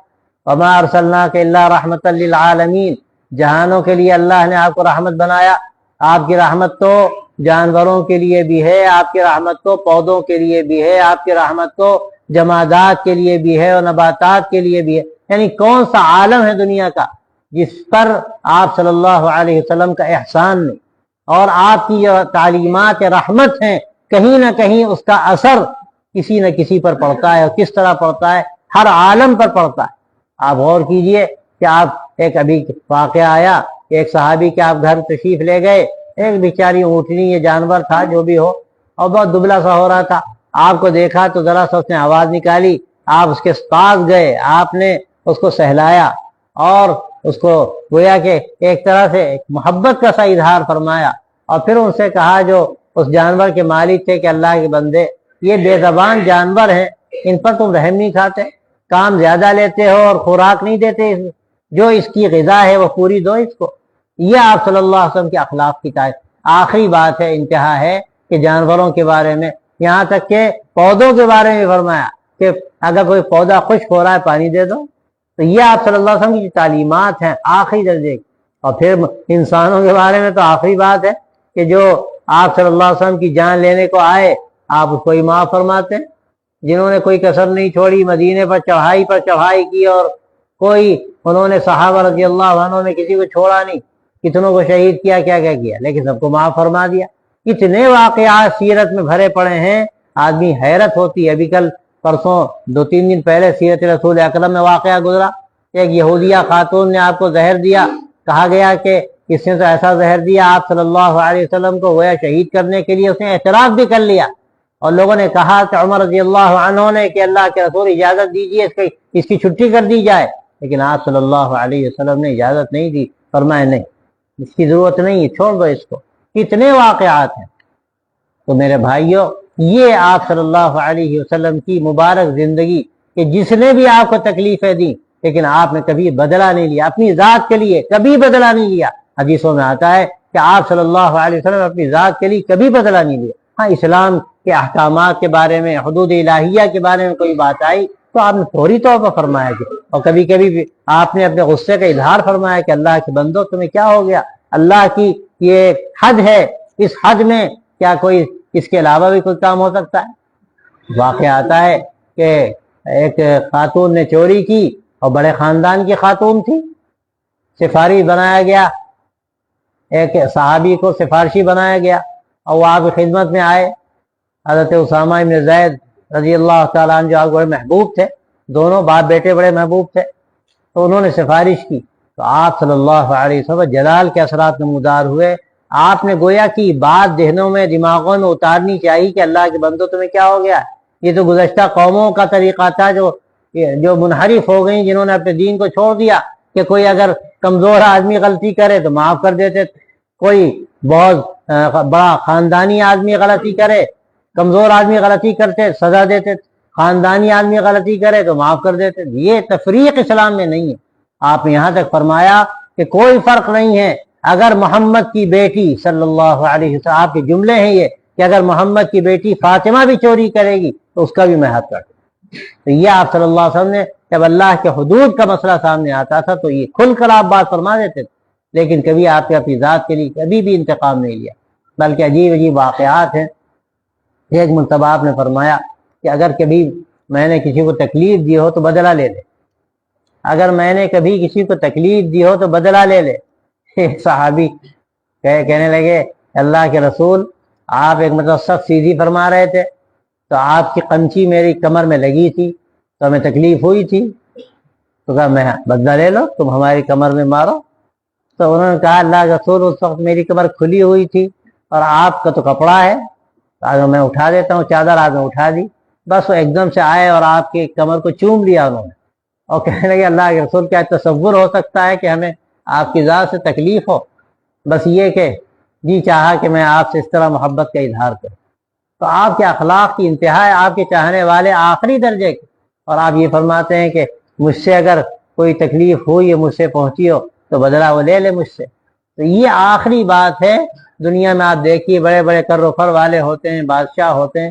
S1: وَمَا أَرْسَلْنَاكَ إِلَّا رَحْمَةً لِّلْعَالَمِينَ، جہانوں کے لیے اللہ نے آپ کو رحمت بنایا۔ آپ کی رحمت تو جانوروں کے لیے بھی ہے، آپ کی رحمت تو پودوں کے لیے بھی ہے، آپ کی رحمت تو جمادات کے لیے بھی ہے اور نباتات کے لیے بھی ہے۔ یعنی کون سا عالم ہے دنیا کا جس پر آپ صلی اللہ علیہ وسلم کا احسان نہیں، اور آپ کی جو تعلیمات رحمت ہیں کہیں نہ کہیں اس کا اثر کسی نہ کسی پر پڑتا ہے، اور کس طرح پڑتا ہے؟ ہر عالم پر پڑتا ہے۔ آپ غور کیجئے کہ آپ ایک ابھی واقعہ آیا، ایک صحابی کے آپ گھر تشریف لے گئے، ایک بیچاری اونٹنی یا جانور تھا جو بھی ہو، اور بہت دبلا سا ہو رہا تھا۔ آپ کو دیکھا تو ذرا سا اس نے آواز نکالی، آپ اس کے پاس گئے، آپ نے اس کو سہلایا اور اس کو گویا کہ ایک طرح سے محبت کا سا اظہار فرمایا، اور پھر ان سے کہا جو اس جانور کے مالک تھے کہ اللہ کے بندے، یہ بے زبان جانور ہیں، ان پر تم رحم نہیں کھاتے، کام زیادہ لیتے ہو اور خوراک نہیں دیتے، جو اس کی غذا ہے وہ پوری دو اس کو۔ یہ آپ صلی اللہ علیہ وسلم کے اخلاق کی تعریف۔ آخری بات ہے، انتہا ہے کہ جانوروں کے بارے میں، یہاں تک کہ پودوں کے بارے میں فرمایا کہ اگر کوئی پودا خشک ہو رہا ہے پانی دے دو۔ تو یہ آپ صلی اللہ علیہ وسلم کی تعلیمات ہیں آخری درجے کی۔ اور پھر انسانوں کے بارے میں تو آخری بات ہے کہ جو آپ صلی اللہ علیہ وسلم کی جان لینے کو آئے، آپ اس کو ہی معاف فرماتے ہیں۔ جنہوں نے کوئی کسر نہیں چھوڑی، مدینے پر چڑھائی کی، اور کوئی انہوں نے صحابہ رضی اللہ عنہ میں کسی کو چھوڑا نہیں، کتنوں کو شہید کیا، کیا کیا، لیکن سب کو معاف فرما دیا۔ اتنے واقعات سیرت میں بھرے پڑے ہیں، آدمی حیرت ہوتی ہے۔ ابھی کل پرسوں 2-3 دن پہلے سیرت رسول اکرم میں واقعہ گزرا، ایک یہودیہ خاتون نے آپ کو زہر دیا، کہا گیا کہ اس نے تو ایسا زہر دیا آپ صلی اللہ علیہ وسلم کو گویا شہید کرنے کے لیے اس نے اعتراف بھی کر لیا، اور لوگوں نے کہا کہ عمر رضی اللہ عنہ نے کہ اللہ کے رسول اجازت دیجیے اس کی چھٹی کر دی جائے، لیکن آپ صلی اللہ علیہ وسلم نے اجازت نہیں دی، فرمایا نہیں، اس کی ضرورت نہیں ہے، چھوڑ دو اس کو۔ کتنے واقعات ہیں۔ تو میرے بھائیوں، یہ آپ صلی اللہ علیہ وسلم کی مبارک زندگی کہ جس نے بھی آپ کو تکلیفیں دی لیکن آپ نے کبھی بدلہ نہیں لیا، اپنی ذات کے لیے کبھی بدلہ نہیں لیا۔ حدیثوں میں آتا ہے کہ آپ صلی اللہ علیہ وسلم اپنی ذات کے لیے کبھی بدلہ نہیں لیا۔ ہاں، اسلام کے احکامات کے بارے میں، حدود الہیہ کے بارے میں کوئی بات آئی تو آپ نے فوری طور پر فرمایا کہ، اور کبھی کبھی بھی آپ نے اپنے غصے کا اظہار فرمایا کہ اللہ کے بندو تمہیں کیا ہو گیا، اللہ کی یہ حد ہے، اس حد میں کیا کوئی اس کے علاوہ بھی کوئی کام ہو سکتا ہے؟ واقعہ آتا ہے کہ ایک خاتون نے چوری کی اور بڑے خاندان کی خاتون تھی، سفارش بنایا گیا، ایک صحابی کو سفارشی بنایا گیا اور وہ آپ کی خدمت میں آئے۔ حضرت اسامہ بن زید رضی اللہ تعالیٰ عنہ جو آپ بڑے محبوب تھے، دونوں باپ بیٹے بڑے محبوب تھے، تو انہوں نے سفارش کی تو آپ صلی اللہ علیہ وسلم جلال کے اثرات نمودار ہوئے۔ آپ نے گویا کی بات ذہنوں میں، دماغوں میں اتارنی چاہیے کہ اللہ کے بندوں تمہیں کیا ہو گیا۔ یہ تو گزشتہ قوموں کا طریقہ تھا جو منحرف ہو گئی، جنہوں نے اپنے دین کو چھوڑ دیا، کہ کوئی اگر کمزور آدمی غلطی کرے تو معاف کر دیتے، کوئی بہت بڑا خاندانی آدمی غلطی کرے، کمزور آدمی غلطی کرتے سزا دیتے، خاندانی آدمی غلطی کرے تو معاف کر دیتے۔ یہ تفریق اسلام میں نہیں ہے۔ آپ نے یہاں تک فرمایا کہ کوئی فرق نہیں ہے، اگر محمد کی بیٹی صلی اللہ علیہ وسلم، آپ کے جملے ہیں یہ کہ اگر محمد کی بیٹی فاطمہ بھی چوری کرے گی تو اس کا بھی میں حق کرتا ہوں۔ تو یہ آپ صلی اللہ علیہ وسلم نے جب اللہ کے حدود کا مسئلہ سامنے آتا تھا تو یہ کھل کر آپ بات فرما دیتے تھے، لیکن کبھی آپ کے اپنی ذات کے لیے کبھی بھی انتقام نہیں لیا، بلکہ عجیب عجیب واقعات ہیں۔ ایک مرتبہ آپ نے فرمایا کہ اگر کبھی میں نے کسی کو تکلیف دی ہو تو بدلہ لے لے، اگر میں نے کبھی کسی کو تکلیف دی ہو تو بدلہ لے لے۔ صحابی کہنے لگے اللہ کے رسول، آپ ایک مطلب سخت سیدھی فرما رہے تھے، تو آپ کی قنچی میری کمر میں لگی تھی تو ہمیں تکلیف ہوئی تھی، تو کہا میں بدلہ لے لو، تم ہماری کمر میں مارو۔ تو انہوں نے کہا اللہ کے رسول، اس وقت میری کمر کھلی ہوئی تھی اور آپ کا تو کپڑا ہے، آج میں اٹھا دیتا ہوں چادر، آج میں اٹھا دی، بس وہ ایک دم سے آئے اور آپ کے کمر کو چوم لیا انہوں نے، اور کہنے لگے اللہ کے رسول کیا تصور ہو سکتا ہے کہ ہمیں آپ کی ذات سے تکلیف ہو، بس یہ کہ جی چاہا کہ میں آپ سے اس طرح محبت کا اظہار کروں۔ تو آپ کے اخلاق کی انتہا ہے، آپ کے چاہنے والے آخری درجے کے، اور آپ یہ فرماتے ہیں کہ مجھ سے اگر کوئی تکلیف ہوئی ہے، مجھ سے پہنچی ہو تو بدلہ وہ لے لے مجھ سے۔ تو یہ آخری بات ہے۔ دنیا میں آپ دیکھیے بڑے بڑے کر و فر والے ہوتے ہیں، بادشاہ ہوتے ہیں،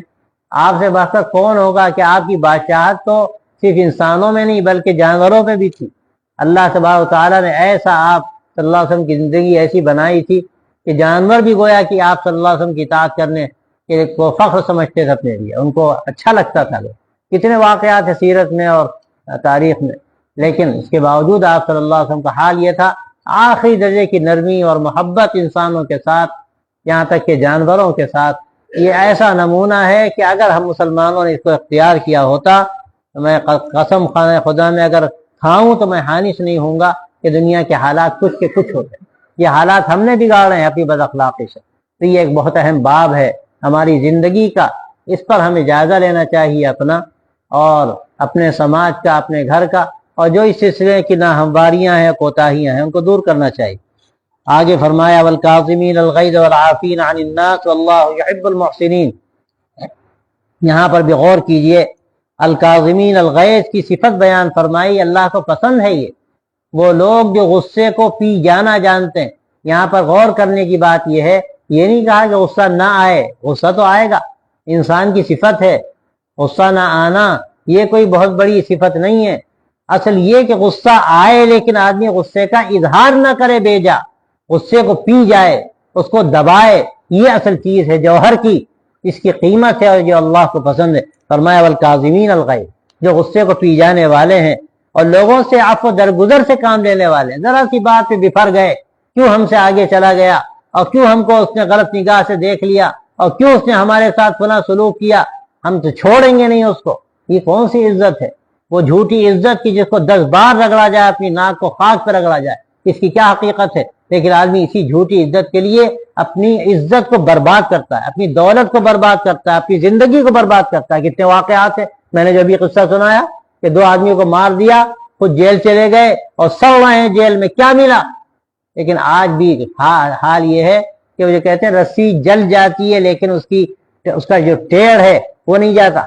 S1: آپ سے بہتر کون ہوگا کہ آپ کی بادشاہت تو صرف انسانوں میں نہیں بلکہ جانوروں میں بھی تھی۔ اللہ تبارک و تعالیٰ نے ایسا آپ صلی اللہ علیہ وسلم کی زندگی ایسی بنائی تھی کہ جانور بھی گویا کہ آپ صلی اللہ علیہ وسلم کی اطاعت کرنے کو فخر سمجھتے تھے اپنے لیے، ان کو اچھا لگتا تھا۔ کتنے واقعات ہیں سیرت میں اور تاریخ میں، لیکن اس کے باوجود آپ صلی اللہ علیہ وسلم کا حال یہ تھا، آخری درجے کی نرمی اور محبت انسانوں کے ساتھ، یہاں تک کہ جانوروں کے ساتھ۔ یہ ایسا نمونہ ہے کہ اگر ہم مسلمانوں نے اس کو اختیار کیا ہوتا تو میں قسم خدا میں اگر کھاؤں تو میں حانی سے نہیں ہوں گا کہ دنیا کے حالات کچھ کے کچھ ہوتے ہیں۔ یہ حالات ہم نے بگاڑے ہیں اپنی بد اخلاقی سے۔ تو یہ ایک بہت اہم باب ہے ہماری زندگی کا، اس پر ہمیں جائزہ لینا چاہیے اپنا اور اپنے سماج کا، اپنے گھر کا، اور جو اس سلسلے کی ناہمواریاں ہیں، کوتاہیاں ہیں، ان کو دور کرنا چاہیے۔ آگے فرمایا والکاظمین الغیظ والعافین عن الناس واللہ یحب المحسنین۔ یہاں پر بھی غور کیجئے، الکاظمین الغیظ کی صفت بیان فرمائی، اللہ کو پسند ہے وہ لوگ جو غصے کو پی جانا جانتے ہیں۔ یہاں پر غور کرنے کی بات یہ ہے، یہ نہیں کہا کہ غصہ نہ آئے، غصہ تو آئے گا، انسان کی صفت ہے، غصہ نہ آنا یہ کوئی بہت بڑی صفت نہیں ہے۔ اصل یہ کہ غصہ آئے لیکن آدمی غصے کا اظہار نہ کرے، بے جا غصے کو پی جائے، اس کو دبائے، یہ اصل چیز ہے جوہر کی، اس کی قیمت ہے اور جو اللہ کو پسند ہے۔ فرمایا والکاظمین الغیظ، جو غصے کو پی جانے والے ہیں اور لوگوں سے عفو درگزر سے کام لینے والے ہیں۔ ذرا سی بات پہ بفر گئے، کیوں ہم سے آگے چلا گیا، اور کیوں ہم کو اس نے غلط نگاہ سے دیکھ لیا، اور کیوں اس نے ہمارے ساتھ فلاں سلوک کیا، ہم تو چھوڑیں گے نہیں اس کو۔ یہ کون سی عزت ہے؟ وہ جھوٹی عزت کی جس کو 10 بار رگڑا جائے، اپنی ناک کو خاک پہ رگڑا جائے، اس کی کیا حقیقت ہے؟ لیکن آدمی اسی جھوٹی عزت کے لیے اپنی عزت کو برباد کرتا ہے، اپنی دولت کو برباد کرتا ہے، اپنی زندگی کو برباد کرتا ہے۔ کتنے واقعات ہیں، میں نے جو ابھی قصہ سنایا کہ 2 آدمیوں کو مار دیا، خود جیل چلے گئے اور سڑ رہے ہیں جیل میں، کیا ملا؟ لیکن آج بھی حال یہ ہے کہ وہ جو کہتے ہیں رسی جل جاتی ہے لیکن اس کا جو ٹیڑھ ہے وہ نہیں جاتا،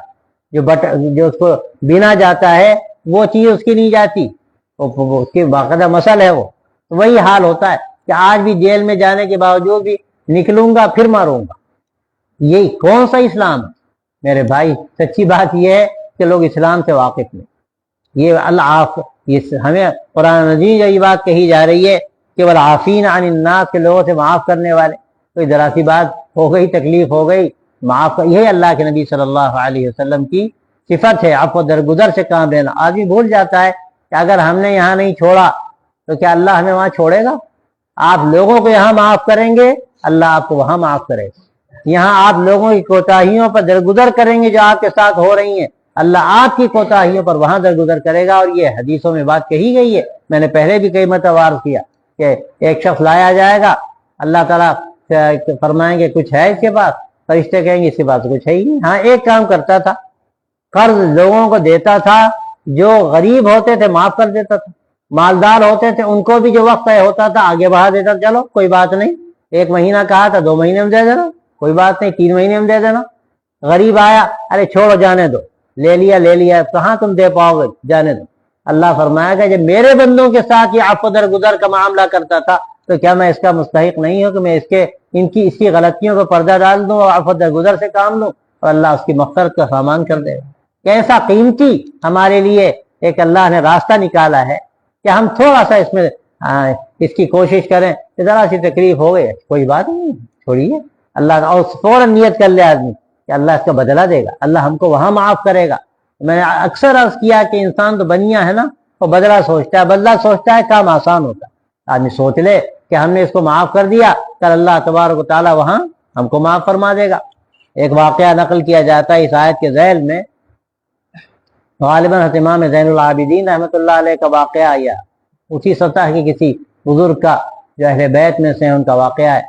S1: جو اس کو بنا جاتا ہے وہ چیز اس کی نہیں جاتی، اس کی باقاعدہ مسئلہ ہے وہ۔ تو وہی حال ہوتا ہے کہ آج بھی جیل میں جانے کے باوجود بھی نکلوں گا پھر ماروں گا۔ یہی کون سا اسلام ہے میرے بھائی؟ سچی بات یہ ہے کہ لوگ اسلام سے واقف نہیں۔ یہ العاف، یہ ہمیں قرآن مجید یہ بات کہی جا رہی ہے کہ والعافین عن الناس، کے لوگوں سے معاف کرنے والے۔ کوئی ذرا سی بات ہو گئی، تکلیف ہو گئی، معاف کر، یہ اللہ کے نبی صلی اللہ علیہ وسلم کی صفت ہے، عفو درگزر سے کام لینا۔ آدمی بھول جاتا ہے کہ اگر ہم نے یہاں نہیں چھوڑا تو کیا اللہ ہمیں وہاں چھوڑے گا؟ آپ لوگوں کو یہاں معاف کریں گے، اللہ آپ کو وہاں معاف کرے گا۔ یہاں آپ لوگوں کی کوتاہیوں پر درگزر کریں گے جو آپ کے ساتھ ہو رہی ہیں، اللہ آپ کی کوتاہیوں پر وہاں درگزر کرے گا۔ اور یہ حدیثوں میں بات کہی گئی ہے، میں نے پہلے بھی کئی مرتبہ عرض کیا کہ ایک شخص لایا جائے گا، اللہ تعالیٰ فرمائیں گے کچھ ہے اس کے پاس، فرشتے کہیں گے اس کے پاس کچھ ہے ہی نہیں۔ ہاں ایک کام کرتا تھا، قرض لوگوں کو دیتا تھا، جو غریب ہوتے تھے معاف کر دیتا تھا، مالدار ہوتے تھے ان کو بھی جو وقت طے ہوتا تھا آگے بڑھا دیتا تھا، چلو کوئی بات نہیں، 1 مہینہ کہا تھا 2 مہینے میں دے دینا، کوئی بات نہیں 3 مہینے میں دے دینا۔ غریب آیا، ارے چھوڑو جانے دو، لے لیا کہاں تم دے پاؤ گے، جانے دو۔ اللہ فرمایا کہ جب میرے بندوں کے ساتھ یہ عفو درگزر کا معاملہ کرتا تھا تو کیا میں اس کا مستحق نہیں ہوں کہ میں اس کی غلطیوں کو پردہ ڈال دوں اور عفو درگزر سے کام لوں؟ اور اللہ اس کی مغفرت کا سامان کر دے گا۔ کیسا قیمتی ہمارے لیے ایک اللہ نے راستہ نکالا ہے کہ ہم تھوڑا سا اس میں اس کی کوشش کریں، ذرا سی تکلیف ہو گئی کوئی بات نہیں، چھوڑیے اللہ کا، اور فوراً نیت کر لے آدمی کہ اللہ اس کا بدلہ دے گا، اللہ ہم کو وہاں معاف کرے گا۔ میں نے اکثر عرض کیا کہ انسان تو بنیا ہے نا، وہ بدلہ سوچتا ہے، بدلہ سوچتا ہے کام آسان ہوتا ہے۔ آدمی سوچ لے کہ ہم نے اس کو معاف کر دیا، کل اللہ تبارک و تعالیٰ وہاں ہم کو معاف فرما دے گا۔ ایک واقعہ نقل کیا جاتا ہے اس آیت کے ذیل میں، غالباً امام زین العابدین رحمۃ اللہ علیہ کا واقعہ آیا، اسی سطح کے کسی بزرگ کا جو اہل بیت میں سے ان کا واقعہ ہے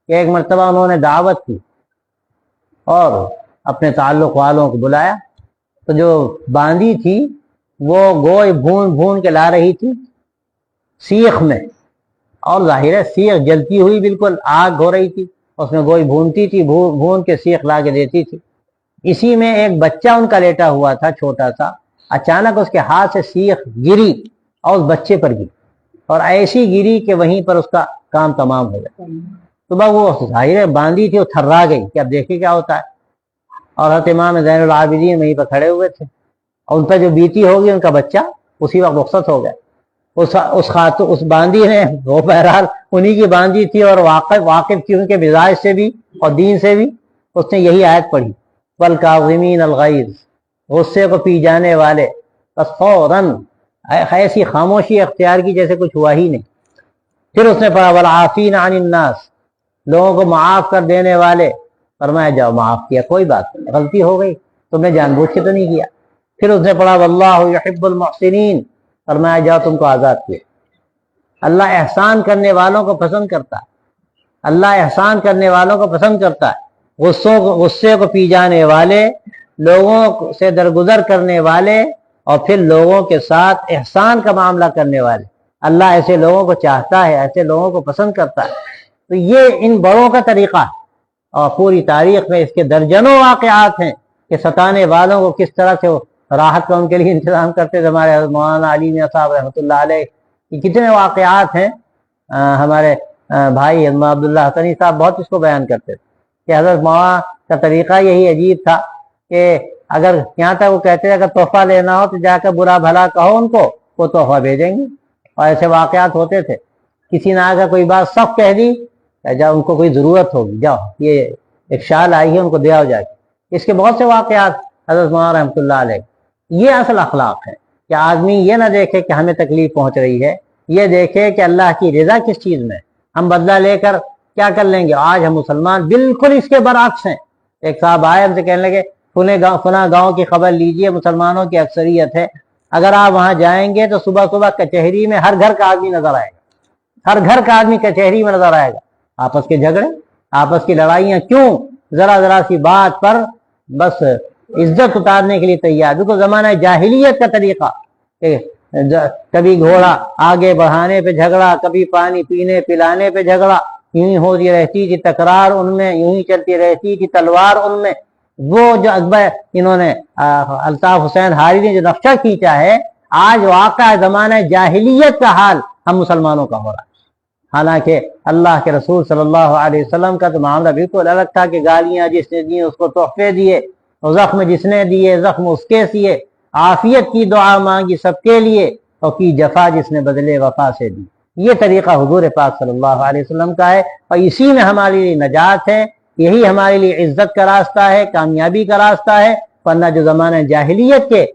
S1: کہ ایک مرتبہ انہوں نے دعوت کی اور اپنے تعلق والوں کو بلایا، تو جو باندی تھی وہ گوئی بھون بھون کے لا رہی تھی سیخ میں، اور ظاہر ہے سیخ جلتی ہوئی بالکل آگ ہو رہی تھی، اس میں گوئی بھونتی تھی، بھون کے سیخ لا کے دیتی تھی۔ اسی میں ایک بچہ ان کا لیٹا ہوا تھا چھوٹا سا، اچانک اس کے ہاتھ سے سیخ گری اور اس بچے پر گری، اور ایسی گری کہ وہیں پر اس کا کام تمام ہو گیا۔ تو وہ ظاہر باندھی تھی، وہ تھرا گئی کہ اب دیکھیں کیا ہوتا ہے، اور حضرت امام زین العابدین وہیں پر کھڑے ہوئے تھے، اور ان پر جو بیتی ہوگی ان کا بچہ اسی وقت رخصت ہو گیا۔ اس باندھی نے، وہ بہرحال انہی کی باندھی تھی اور واقف تھی ان کے مزاج سے بھی اور دین سے بھی، اس نے یہی آیت پڑھی والکاظمین الغیظ، غصے کو پی جانے والے، بس فوراً ایسی خاموشی اختیار کی جیسے کچھ ہوا ہی نہیں۔ پھر اس نے پڑھا والعافین عن الناس، لوگوں کو معاف کر دینے والے، فرمایا جاؤ معاف کیا، کوئی بات نہیں، غلطی ہو گئی، تم نے جان بوجھ کے تو نہیں کیا۔ پھر اس نے پڑھا واللہ یحب المحسنین، فرمایا جاؤ تم کو آزاد کیا۔ اللہ احسان کرنے والوں کو پسند کرتا ہے، اللہ احسان کرنے والوں کو پسند کرتا ہے، غصے کو پی جانے والے، لوگوں سے درگزر کرنے والے، اور پھر لوگوں کے ساتھ احسان کا معاملہ کرنے والے، اللہ ایسے لوگوں کو چاہتا ہے، ایسے لوگوں کو پسند کرتا ہے۔ تو یہ ان بڑوں کا طریقہ ہے، اور پوری تاریخ میں اس کے درجنوں واقعات ہیں کہ ستانے والوں کو کس طرح سے راحت کا ان کے لیے انتظام کرتے تھے۔ ہمارے حضرت مولانا علی میاں صاحب رحمۃ اللہ علیہ، یہ کتنے واقعات ہیں۔ ہمارے بھائی حضرت عبداللہ حسنی صاحب بہت اس کو بیان کرتے تھے کہ حضرت مولانا کا طریقہ یہی عجیب تھا کہ اگر یہاں تک وہ کہتے ہیں اگر تحفہ لینا ہو تو جا کر برا بھلا کہو ان کو، وہ تحفہ بھیجیں گے، اور ایسے واقعات ہوتے تھے۔ کسی نے اگر کوئی بات سخت کہہ دی، جاؤ ان کو کوئی ضرورت ہوگی، جاؤ یہ ایک شال آئی ہے ان کو دے آؤ جا کے۔ اس کے بہت سے واقعات حضرت مولانا رحمۃ اللہ علیہ۔ یہ اصل اخلاق ہے کہ آدمی یہ نہ دیکھے کہ ہمیں تکلیف پہنچ رہی ہے، یہ دیکھے کہ اللہ کی رضا کس چیز میں، ہم بدلہ لے کر کیا کر لیں گے۔ آج ہم مسلمان بالکل اس کے برعکس ہیں۔ ایک صاحب آئے ہم سے کہنے لگے فلاں گاؤں کی خبر لیجئے، مسلمانوں کی اکثریت ہے، اگر آپ وہاں جائیں گے تو صبح صبح کچہری میں ہر گھر کا آدمی نظر آئے گا، ہر گھر کا آدمی کچہری میں نظر آئے گا۔ آپس کے جھگڑے، آپس کی لڑائیاں، کیوں؟ ذرا سی بات پر بس عزت اتارنے کے لیے تیار۔ بالکل زمانہ جاہلیت کا طریقہ کہ کبھی گھوڑا آگے بڑھانے پہ جھگڑا، کبھی پانی پینے پلانے پہ جھگڑا، یوں ہی ہوتی رہتی تھی تکرار ان میں، یوں ہی چلتی رہتی تھی تلوار ان میں۔ وہ جو انہوں نے الطاف حسین حاری نے جو نقشہ کھینچا ہے، آج واقع زمانہ جاہلیت کا حال ہم مسلمانوں کا ہو رہا ہے۔ حالانکہ اللہ کے رسول صلی اللہ علیہ وسلم کا تو معاملہ بالکل الگ تھا کہ گالیاں جس نے دی اس کو تحفے دیے، اور زخم جس نے دیے زخم اس کے سیے، عافیت کی دعا مانگی سب کے لیے، اور کی جفا جس نے بدلے وفا سے دی۔ یہ طریقہ حضور پاک صلی اللہ علیہ وسلم کا ہے، اور اسی میں ہمارے لیے نجات ہے، یہی ہمارے لیے عزت کا راستہ ہے، کامیابی کا راستہ ہے۔ ورنہ جو زمانہ جاہلیت کے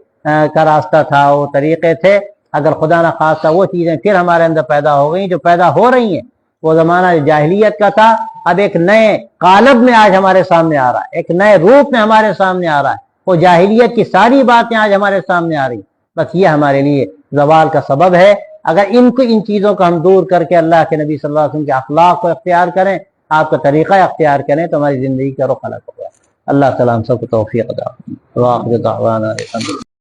S1: کا راستہ تھا، وہ طریقے تھے، اگر خدا نہ خواستہ وہ چیزیں پھر ہمارے اندر پیدا ہو گئیں جو پیدا ہو رہی ہیں، وہ زمانہ جاہلیت کا تھا، اب ایک نئے قالب میں آج ہمارے سامنے آ رہا ہے، ایک نئے روپ میں ہمارے سامنے آ رہا ہے۔ وہ جاہلیت کی ساری باتیں آج ہمارے سامنے آ رہی ہیں، بس یہ ہمارے لیے زوال کا سبب ہے۔ اگر ان چیزوں کو ہم دور کر کے اللہ کے نبی صلی اللہ علیہ وسلم کے اخلاق کو اختیار کریں، آپ کا طریقہ اختیار کریں، تو ہماری زندگی کا رخ الگ ہوگا۔ اللہ تعالیٰ ہم سب کو توفیق عطا فرمائے۔